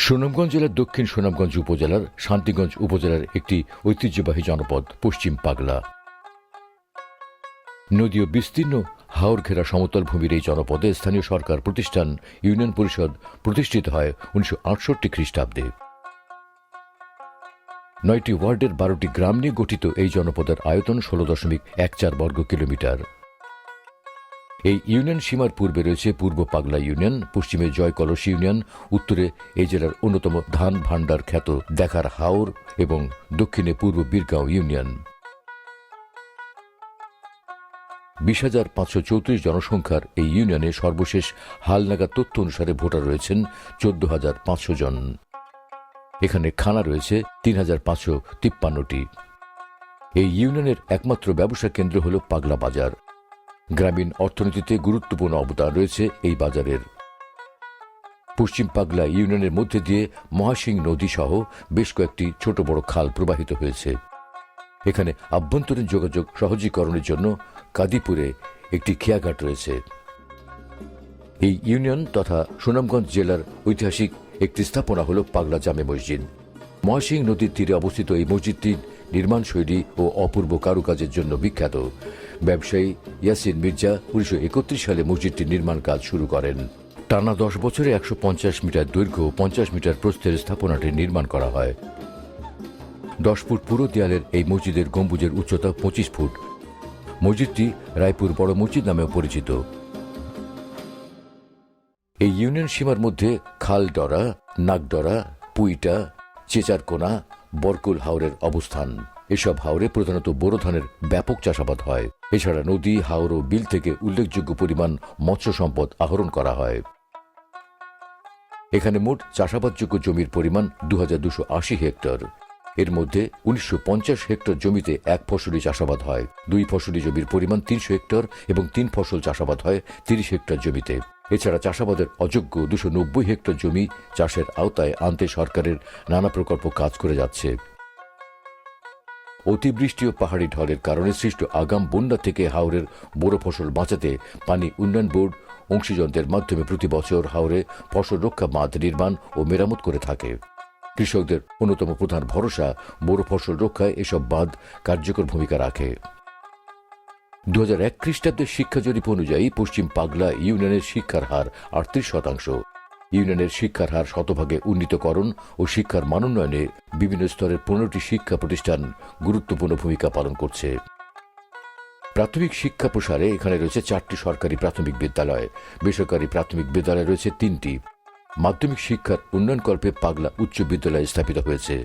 সুনামগঞ্জ জেলার দক্ষিণ সুনামগঞ্জ উপজেলার শান্তিগঞ্জ উপজেলার একটি ঐতিহ্যবাহী জনপদ পশ্চিম পাগলা। নদী ও বিস্তীর্ণ হাওর ঘেরা সমতল ভূমির এই জনপদে স্থানীয় সরকার প্রতিষ্ঠান ইউনিয়ন পরিষদ প্রতিষ্ঠিত হয় 1968 খ্রিস্টাব্দে। 9টি ওয়ার্ডের 12টি গ্রাম নিয়ে গঠিত এই জনপদের আয়তন 16.14 বর্গ কিলোমিটার। এই ইউনিয়ন সীমার পূর্বে রয়েছে পূর্ব পাগলা ইউনিয়ন, পশ্চিমে জয়কলসী ইউনিয়ন, উত্তরে এই জেলার অন্যতম ধান ভাণ্ডার খ্যাত দেখার হাওর এবং দক্ষিণে পূর্ব বীরগাঁও ইউনিয়ন। 20,534 জনসংখ্যার এই ইউনিয়নে সর্বশেষ হালনাগাদ তথ্য অনুসারে ভোটার রয়েছেন 14,500 জন। এখানে খানা রয়েছে 3,553টি। এই ইউনিয়নের একমাত্র ব্যবসা কেন্দ্র হল পাগলা বাজার। গ্রামীণ অর্থনীতিতে গুরুত্বপূর্ণ অবদান রয়েছে এই বাজারের। পশ্চিম পাগলা ইউনিয়নের মধ্যে দিয়ে মহাসিং নদী সহ বেশ কয়েকটি ছোট বড় খাল প্রবাহিত হয়েছে। এখানে আভ্যন্তরীণ যোগাযোগ সহজীকরণের জন্য কাদিপুরে একটি খেয়াঘাট রয়েছে। এই ইউনিয়ন তথা সুনামগঞ্জ জেলার ঐতিহাসিক একটি স্থাপনা হল পাগলা জামে মসজিদ। মহাসিং নদীর তীরে অবস্থিত এই মসজিদটির নির্মাণ শৈলী ও অপূর্ব কারুকাজের জন্য বিখ্যাত। ব্যবসায়ী ইয়াসিন মির্জা 1931 সালে মসজিদটির নির্মাণ কাজ শুরু করেন। টানা 10 বছরে 150 মিটার দৈর্ঘ্য 50 মিটার প্রস্থের স্থাপনাটি নির্মাণ করা হয়। 10 ফুট পুরো দেয়ালের এই মসজিদের গম্বুজের উচ্চতা 25 ফুট। মসজিদটি রায়পুর বড় মসজিদ নামেও পরিচিত। এই ইউনিয়ন সীমার মধ্যে খালডরা, নাগডরা, পুইটা, চেচারকোনা, বরকুল হাওরের অবস্থান। এসব হাওরে প্রধানত বোরো ধানের ব্যাপক চাষাবাদ হয়। এছাড়া নদী, হাওর ও বিল থেকে উল্লেখযোগ্য পরিমাণ মৎস্য সম্পদ আহরণ করা হয়। এখানে মোট চাষাবাদযোগ্য জমির পরিমাণ 2,280 হেক্টর। এর মধ্যে 1950 হেক্টর জমিতে এক ফসলি চাষাবাদ হয়, 2 ফসলি জমির পরিমাণ 300 হেক্টর এবং 3 ফসল চাষাবাদ হয় 30 হেক্টর জমিতে। এছাড়া চাষাবাদের অযোগ্য 290 হেক্টর জমি চাষের আওতায় আনতে সরকারের নানা প্রকল্প কাজ করে যাচ্ছে। অতিবৃষ্টি ও পাহাড়ি ঢলের কারণে সৃষ্ট আগাম বন্যা থেকে হাওরের বোরো ফসল বাঁচাতে পানি উন্নয়ন বোর্ড অংশীজনদের মাধ্যমে প্রতি বছর হাওরে ফসল রক্ষা বাঁধ নির্মাণ ও মেরামত করে থাকে। কৃষকদের অন্যতম প্রধান ভরসা বোরো ফসল রক্ষায় এসব বাঁধ কার্যকর ভূমিকা রাখে। 2001 খ্রিস্টাব্দের শিক্ষা জরিপ অনুযায়ী পশ্চিম পাগলা ইউনিয়নের শিক্ষার হার 38%। ইউনিয়নের শিক্ষার হার শতভাগে উন্নীতকরণ ও শিক্ষার মানোন্নয়নে বিভিন্ন স্তরের 15টি শিক্ষা প্রতিষ্ঠান গুরুত্বপূর্ণ ভূমিকা পালন করছে। প্রাথমিক শিক্ষা প্রসারে এখানে রয়েছে 4টি সরকারি প্রাথমিক বিদ্যালয়, বেসরকারি প্রাথমিক বিদ্যালয় রয়েছে 3টি। মাধ্যমিক শিক্ষার উন্নয়নকল্পে পাগলা উচ্চ বিদ্যালয় স্থাপিত হয়েছে।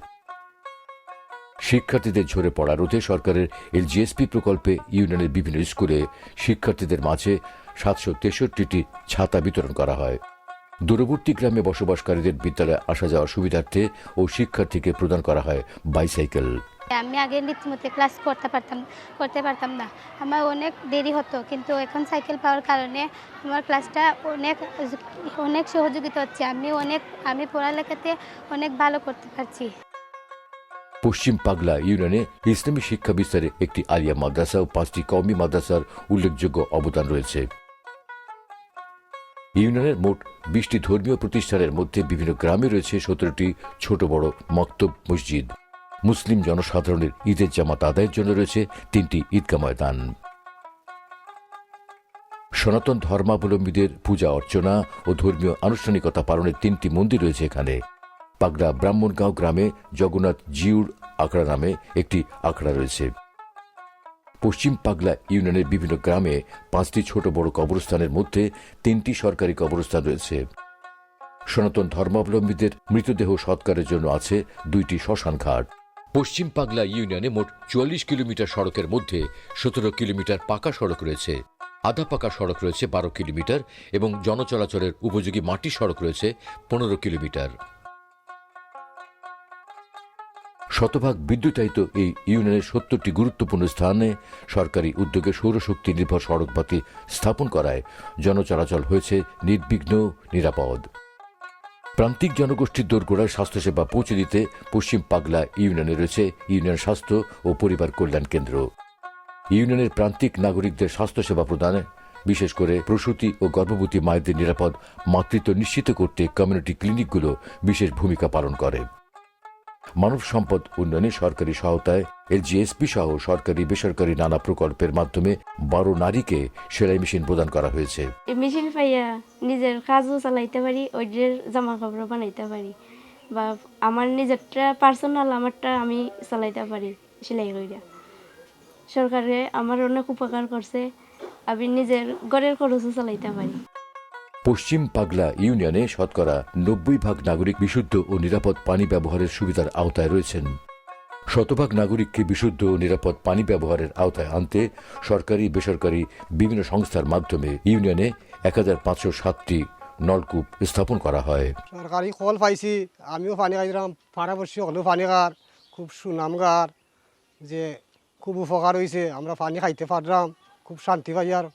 শিক্ষার্থীদের ঝরে পড়া রোধে সরকারের এলজিএসপি প্রকল্পে ইউনিয়নের বিভিন্ন স্কুলে শিক্ষার্থীদের মাঝে 763টি ছাতা বিতরণ করা হয়। দূরবর্তী গ্রামে বসবাসকারীদের বিদ্যালয়ে আসা যাওয়ার সুবিধার্থে ও শিক্ষার্থীকে প্রদান করা হয় বাইসাইকেল। আমি আগে রীতিমতো ক্লাস করতে পারতাম না, আমার অনেক দেরি হতো, কিন্তু এখন সাইকেল পাওয়ার কারণে আমার ক্লাসটা অনেক সহযোগিতা হচ্ছে। আমি পড়ালেখাতে অনেক ভালো করতে পারছি। পশ্চিম পাগলা ইউনিয়নে ইসলামী শিক্ষা বিস্তারে একটি আলিয়া মাদ্রাসা ও 5টি কওমি মাদ্রাসার উল্লেখযোগ্য অবদান রয়েছে। ইউনিয়নের মোট 20টি ধর্মীয় প্রতিষ্ঠানের মধ্যে বিভিন্ন গ্রামে রয়েছে 17টি ছোট বড় মক্তব মসজিদ। মুসলিম জনসাধারণের ঈদের জামাত আদায়ের জন্য রয়েছে 3টি ঈদগাহ ময়দান। সনাতন ধর্মাবলম্বীদের পূজা অর্চনা ও ধর্মীয় আনুষ্ঠানিকতা পালনের 3টি মন্দির রয়েছে এখানে। পাগলা ব্রাহ্মণগাঁও গ্রামে জগন্নাথ জিউর আখড়া নামে একটি আখড়া রয়েছে। পশ্চিম পাগলা ইউনিয়নের বিভিন্ন গ্রামে 5টি ছোট বড় কবরস্থানের মধ্যে 3টি সরকারি কবরস্থান রয়েছে। সনাতন ধর্মাবলম্বীদের মৃতদেহ সৎকারের জন্য আছে 2টি শ্মশান ঘাট। পশ্চিম পাগলা ইউনিয়নে মোট 44 কিলোমিটার সড়কের মধ্যে 17 কিলোমিটার পাকা সড়ক রয়েছে, আধা পাকা সড়ক রয়েছে 12 কিলোমিটার এবং জনচলাচলের উপযোগী মাটি সড়ক রয়েছে 15 কিলোমিটার। শতভাগ বিদ্যুতায়িত এই ইউনিয়নের 70টি গুরুত্বপূর্ণ স্থানে সরকারি উদ্যোগে সৌরশক্তি নির্ভর সড়কবাতি স্থাপন করায় জনচলাচল হয়েছে নির্বিঘ্ন নিরাপদ। প্রান্তিক জনগোষ্ঠীর দোরগোড়ায় স্বাস্থ্যসেবা পৌঁছে দিতে পশ্চিম পাগলা ইউনিয়নে রয়েছে ইউনিয়ন স্বাস্থ্য ও পরিবার কল্যাণ কেন্দ্র। ইউনিয়নের প্রান্তিক নাগরিকদের স্বাস্থ্যসেবা প্রদানে বিশেষ করে প্রসূতি ও গর্ভবতী মায়েদের নিরাপদ মাতৃত্ব নিশ্চিত করতে কমিউনিটি ক্লিনিকগুলো বিশেষ ভূমিকা পালন করে। মানব সম্পদ উন্নয়নে সরকারি সহায়তায় এলজিএসপি সহ সরকারি বেসরকারি নানা প্রকল্পের মাধ্যমে 12 নারীকে সেলাই মেশিন প্রদান করা হয়েছে। মেশিন পাইয়া নিজের কাজও চালাইতে পারি, ওইদের জামা কাপড় বানাইতে পারি, বা আমার নিজেরটা পার্সোনাল আমারটা আমি চালাইতে পারি সেলাই কইরা। সরকারে আমার অনেক উপকার করছে, আমি নিজের ঘরের খরচও চালাইতে পারি। পশ্চিম পাগলা ইউনিয়নে শতকরা 90% নাগরিক বিশুদ্ধ ও নিরাপদ পানি ব্যবহারের সুবিধার আওতায় রয়েছেন। শতভাগ নাগরিককে বিশুদ্ধ ও নিরাপদ পানি ব্যবহারের আওতায় আনতে সরকারি বেসরকারি বিভিন্ন সংস্থার মাধ্যমে ইউনিয়নে 1507টি নলকূপ স্থাপন করা হয়। সরকারি কল পাইছি, আমিও পানি খাইলাম, পাড়াপড়শি হলেও পানি খার খুব সুনামগার, যে খুব উপকার হয়েছে, আমরা পানি খাইতে পারলাম, খুব শান্তি পাই। আর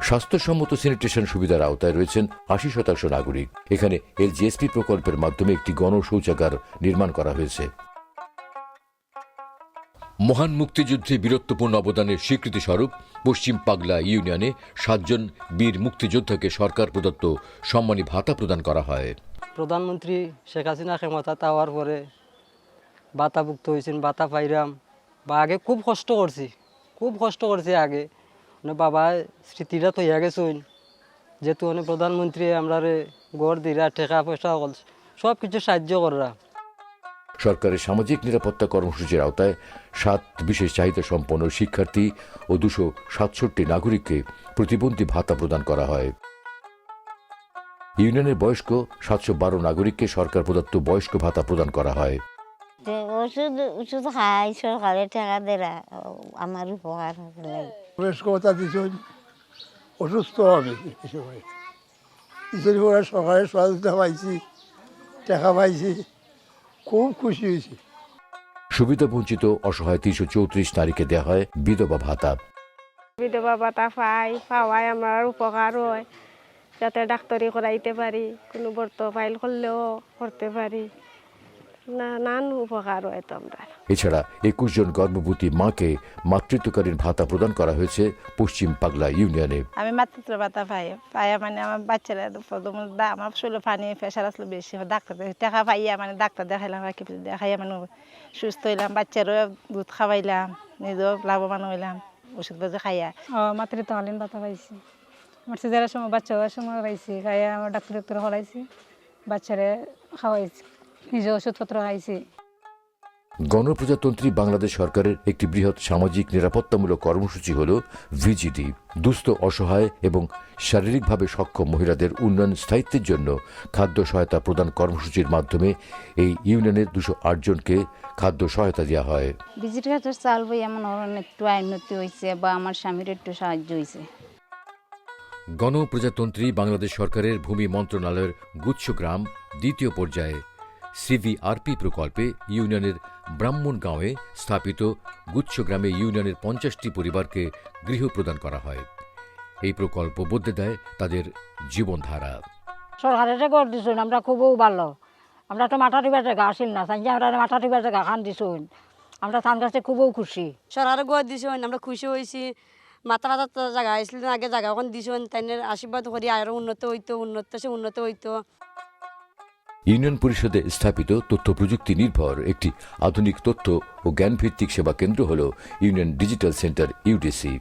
স্বাস্থ্যসম্মত স্যানিটেশন সুবিধার আওতায় রয়েছেন 80% নাগরিক। এখানে এলজিএসপি প্রকল্পের মাধ্যমে একটি গণ শৌচাগার নির্মাণ করা হয়েছে। মহান মুক্তিযুদ্ধে বীরত্বপূর্ণ অবদানের স্বীকৃতি স্বরূপ পশ্চিম পাগলা ইউনিয়নে 7 জন বীর মুক্তিযোদ্ধাকে সরকার প্রদত্ত সম্মানী ভাতা প্রদান করা হয়। প্রধানমন্ত্রী শেখ হাসিনা ক্ষমতা পাওয়ার পরে ভাতাভুক্ত হয়েছেন, ভাতা পাইরাম। বা আগে খুব কষ্ট করছি আগে, বাবা স্মৃতিটা তো হয়ে গেছে, যেহেতু প্রধানমন্ত্রী আমরা গড় দিরা টাকা পয়সা সব কিছু সাহায্য করা। সরকারের সামাজিক নিরাপত্তা কর্মসূচির আওতায় 7 বিশেষ চাহিদা সম্পন্ন শিক্ষার্থী ও 267 নাগরিককে প্রতিবন্ধী ভাতা প্রদান করা হয়। ইউনিয়নের বয়স্ক 712 নাগরিককে সরকার প্রদত্ত বয়স্ক ভাতা প্রদান করা হয়। ওষুধ খাই, সরকারের টাকা দেরা আমার উপকার হবে। কথা দিচ্ছেন অসুস্থ হবে, সরকারের সহায়তা পাইছি, টাকা পাইছি, খুব খুশি হয়েছি। সুবিধা বঞ্চিত অসহায় 334 নারীকে দেওয়া হয় বিধবা ভাতা। বিধবা ভাতা পাওয়ায় আমার উপকার হয়, যাতে ডাক্তারি করাইতে পারি, কোনো বর্ত ফাইল করলেও করতে পারি, নানান উপকার হয় তো আমরা। এছাড়া 21 জন গর্ভবতী মাকে মাতৃত্বকালীন ভাতা প্রদান করা হয়েছে পশ্চিম পাগলা ইউনিয়নে। আমি মাতৃত্ব ভাতা পাইয়া মানে আমার বাচ্চারা আমার শরীরে পানি প্রেশার আসলে বেশি, ডাক্তার টাকা পাইয়া মানে ডাক্তার দেখাইলাম, দেখাইয়া মানে সুস্থ হইলাম, বাচ্চারও দুধ খাওয়াইলাম, নিজেও লাভবান হইলাম ওষুধ বাজে খাইয়া। মাতৃত্বকালীন ভাতা পাইছি, আমার সিজারের সময় বাচ্চা হওয়ার সময় পাইছি, খাইয়া আমার ডাক্তার হলাইছি, বাচ্চারে খাওয়াইছি, নিজে ওষুধপত্র খাইছি। গণপ্রজাতন্ত্রী বাংলাদেশ সরকারের একটি বৃহৎ সামাজিক নিরাপত্তামূলক কর্মসূচি হল ভিজিডি। দুস্থ, অসহায় এবং শারীরিকভাবে সক্ষম মহিলাদের উন্নয়ন স্থায়িত্বের জন্য খাদ্য সহায়তা প্রদান কর্মসূচির মাধ্যমে এই ইউনিয়নের 208 জনকে খাদ্য সহায়তা দেওয়া হয়। ভিজিট কার্ডের চাল বই এমন একটু উন্নতি হয়েছে, বা আমার স্বামীর একটু সাহায্য হয়েছে। গণপ্রজাতন্ত্রী বাংলাদেশ সরকারের ভূমি মন্ত্রণালয়ের গুচ্ছগ্রাম দ্বিতীয় পর্যায়ে সিভিআরপি প্রকল্পে ইউনিয়নের ব্রাহ্মণগাঁওয়ে স্থাপিত গুচ্ছগ্রামে ইউনিয়নের 50টি পরিবারকে গৃহ প্রদান করা হয়। এই প্রকল্প বদলে দেয় তাদের জীবনধারা। সরকারের গড় দিছুন, আমরা খুবও ভালো। আমরা তো মাথা টিবার জায়গা আসিল না, সাঞ্জে আমরা মাথা টিবার জায়গা খান দিছুন, আমরা তার কাছে খুবও খুশি। সরকারে গড় দিছুন, আমরা খুশি হয়েছি। মাথা মাথা তো জায়গা আসছিল না, আগে জায়গা ওখানে দিছুন, তাই আশীর্বাদ করি আরো উন্নত হইতো। ইউনিয়ন পরিষদে স্থাপিত তথ্য প্রযুক্তি নির্ভর একটি আধুনিক তথ্য ও জ্ঞানভিত্তিক সেবা কেন্দ্র হল union digital centre UDC.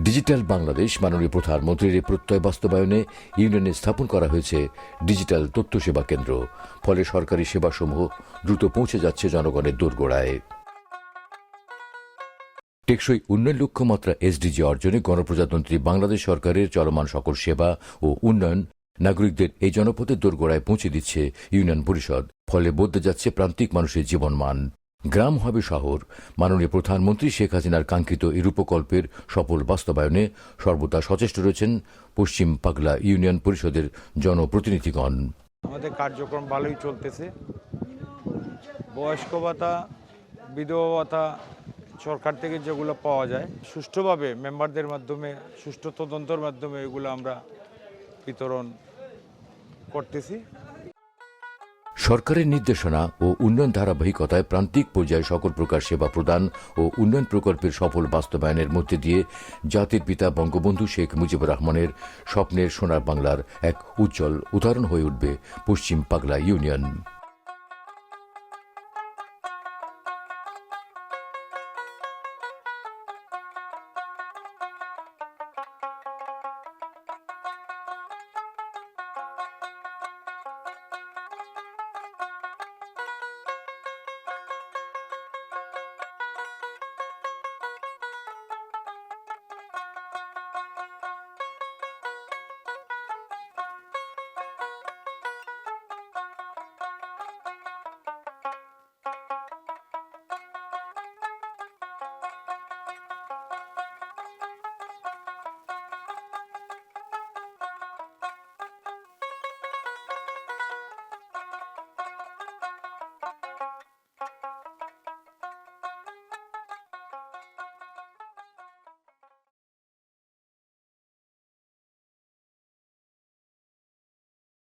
Digital Bangladesh মাননীয় প্রধানমন্ত্রীর প্রত্যয় বাস্তবায়নে ইউনিয়নে স্থাপন করা হয়েছে ডিজিটাল তথ্য সেবা কেন্দ্র। ফলে সরকারি সেবাসমূহ দ্রুত পৌঁছে যাচ্ছে জনগণের দোরগোড়ায়। টেকসই উন্নয়ন লক্ষ্যমাত্রা এসডিজি অর্জনে গণপ্রজাতন্ত্রী বাংলাদেশ সরকারের চলমান সকল সেবা ও উন্নয়ন নাগরিকদের এই জনপদের দোরগোড়ায় পৌঁছে দিচ্ছে ইউনিয়ন পরিষদ। ফলে বদলে যাচ্ছে প্রান্তিক মানুষের জীবনমান। গ্রাম হবে শহর। মাননীয় প্রধানমন্ত্রী শেখ হাসিনার কাঙ্ক্ষিত এই রূপকল্পের সফল বাস্তবায়নে সর্বদা সচেষ্ট রয়েছেন পশ্চিম পাগলা ইউনিয়ন পরিষদের জনপ্রতিনিধিগণ। আমাদের কার্যক্রম ভালোই চলতেছে। বয়স্ক ভাতা, বিধবা ভাতা সরকার থেকে যেগুলো পাওয়া যায় সুষ্ঠুভাবে মেম্বারদের মাধ্যমে, সুষ্ঠু তদন্তের মাধ্যমে এগুলো আমরা বিতরণ করতেছি। সরকারের নির্দেশনা ও উন্নয়ন ধারাবাহিকতায় প্রান্তিক পর্যায়ে সকল প্রকার সেবা প্রদান ও উন্নয়ন প্রকল্পের সফল বাস্তবায়নের মধ্যে দিয়ে জাতির পিতা বঙ্গবন্ধু শেখ মুজিবুর রহমানের স্বপ্নের সোনার বাংলার এক উজ্জ্বল উদাহরণ হয়ে উঠবে পশ্চিম পাগলা ইউনিয়ন।